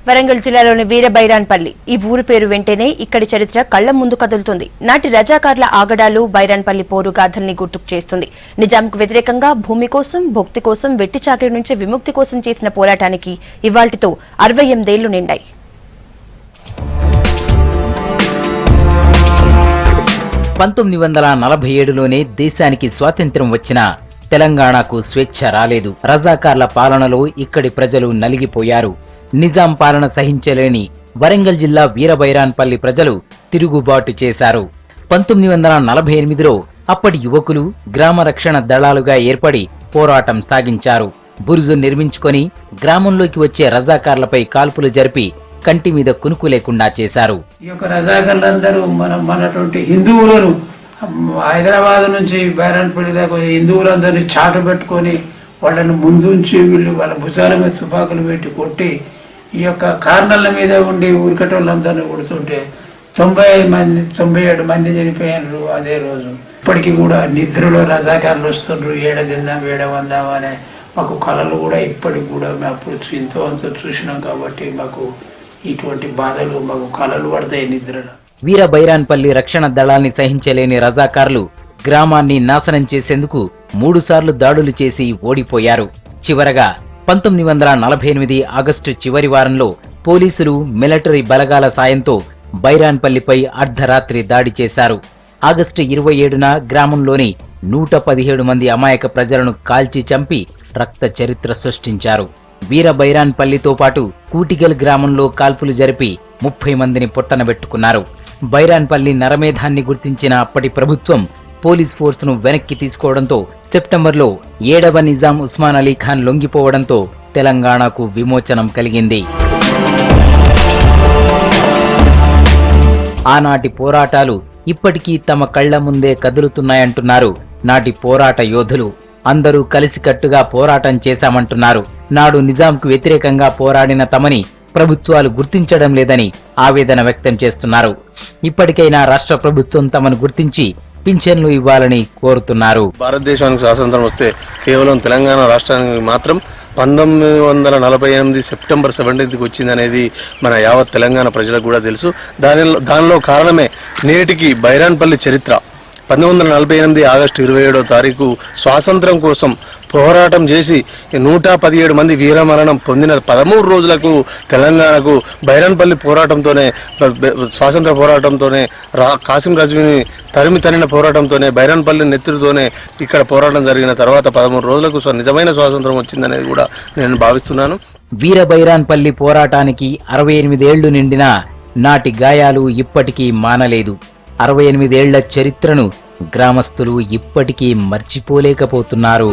వరంగల్ జిల్లాలోని వీరబైరాన్పల్లి ఈ ఊరు పేరు వెంటనే ఇక్కడి చరిత్ర కళ్ల ముందు కదులుతుంది. నాటి రజాకార్ల ఆగడాలు బైరాన్పల్లి పోరు గాథల్ని గుర్తుకు చేస్తుంది. నిజాంకు వ్యతిరేకంగా భూమి కోసం, భక్తి కోసం, వెట్టి చాకరీ నుంచి విముక్తి కోసం చేసిన పోరాటానికి ఇవాళ్టితో 68 ఏళ్లు నిండాయి. లోనే దేశానికి స్వాతంత్ర్యం వచ్చిన తెలంగాణకు స్వేచ్ఛ రాలేదు. రజాకార్ల పాలనలో ఇక్కడి ప్రజలు నలిగిపోయారు. నిజాం పాలన సహించలేని వరంగల్ జిల్లా వీరబైరాన్పల్లి ప్రజలు తిరుగుబాటు చేశారు. 1948లో అప్పటి యువకులు గ్రామ రక్షణ దళాలుగా ఏర్పడి పోరాటం సాగించారు. బురుజు నిర్మించుకొని గ్రామంలోకి వచ్చే రజాకార్లపై కాల్పులు జరిపి కంటి మీద కునుకు లేకుండా చేశారు. ఈ యొక్క రజాకార్లందరూ మనటువంటి హిందువులను హైదరాబాద్ నుంచి బైరాన్పల్లి దాకా హిందువులందరినీ చాటు పెట్టుకొని వాళ్ళని ముందుంచి వీళ్ళు వాళ్ళ భుజాల మీద తుపాకులు పెట్టి కొట్టి ఈ యొక్క కార్నర్ల మీద ఉండి ఊరికటోళ్ళందరినీ కొడుతుంటే 97 మంది చనిపోయినారు అదే రోజు. ఇప్పటికీ కూడా నిద్రలో రజాకారులు వస్తుండ్రు, ఏడ తిందాం ఏడ వందాం అనే మాకు కళలు కూడా ఇప్పటికి కూడా మేము ఎంతో అంత చూసినాం. కాబట్టి మాకు ఇటువంటి బాధలు మాకు కళలు పడతాయి నిద్రలో. వీరబైరాన్పల్లి రక్షణ దళాల్ని సహించలేని రజాకార్లు గ్రామాన్ని నాశనం చేసేందుకు 3 సార్లు దాడులు చేసి ఓడిపోయారు. చివరగా 1948 ఆగస్టు చివరి వారంలో పోలీసులు, మిలిటరీ బలగాల సాయంతో బైరాన్పల్లిపై అర్ధరాత్రి దాడి చేశారు. ఆగస్టు 27న గ్రామంలోని 117 మంది అమాయక ప్రజలను కాల్చి చంపి రక్త చరిత్ర సృష్టించారు. వీరబైరాన్పల్లితో పాటు కూటిగల్ గ్రామంలో కాల్పులు జరిపి 30 మందిని పొట్టనబెట్టుకున్నారు. బైరాన్పల్లి నరమేధాన్ని గుర్తించిన అప్పటి ప్రభుత్వం పోలీస్ ఫోర్స్ ను వెనక్కి తీసుకోవడంతో సెప్టెంబర్లో 7వ నిజాం ఉస్మాన్ అలీ ఖాన్ లొంగిపోవడంతో తెలంగాణకు విమోచనం కలిగింది. ఆనాటి పోరాటాలు ఇప్పటికీ తమ కళ్ల ముందే కదులుతున్నాయంటున్నారు నాటి పోరాట యోధులు. అందరూ కలిసికట్టుగా పోరాటం చేశామంటున్నారు. నాడు నిజాంకు వ్యతిరేకంగా పోరాడిన తమని ప్రభుత్వాలు గుర్తించడం లేదని ఆవేదన వ్యక్తం చేస్తున్నారు. ఇప్పటికైనా రాష్ట్ర ప్రభుత్వం తమను గుర్తించి పింఛన్లు ఇవ్వాలని కోరుతున్నారు. భారతదేశానికి స్వాతంత్రం వస్తే కేవలం తెలంగాణ రాష్ట్రానికి మాత్రం 1948 సెప్టెంబర్ 17కి వచ్చిందనేది మన యావత్ తెలంగాణ ప్రజలకు కూడా తెలుసు. దానిలో కారణమే నేటికి బైరాన్పల్లి చరిత్ర. 1948 ఆగస్టు 27వ తారీఖు స్వాతంత్రం కోసం పోరాటం చేసి 117 మంది వీరమరణం పొందిన 13 రోజులకు తెలంగాణకు బైరాన్పల్లి పోరాటంతోనే, స్వాతంత్ర పోరాటంతోనే, కాసిం రజ్వీని తరిమిన పోరాటంతోనే, బైరాన్పల్లి నెత్తురుతోనే ఇక్కడ పోరాటం జరిగిన తర్వాత 13 రోజులకు నిజమైన స్వాతంత్రం వచ్చిందనేది కూడా నేను భావిస్తున్నాను. వీరబైరాన్పల్లి పోరాటానికి 68 ఏళ్లు నిండినా నాటి గాయాలు ఇప్పటికీ మానలేదు. 68 ఏళ్ల చరిత్రను గ్రామస్తులు ఇప్పటికీ మర్చిపోలేకపోతున్నారు.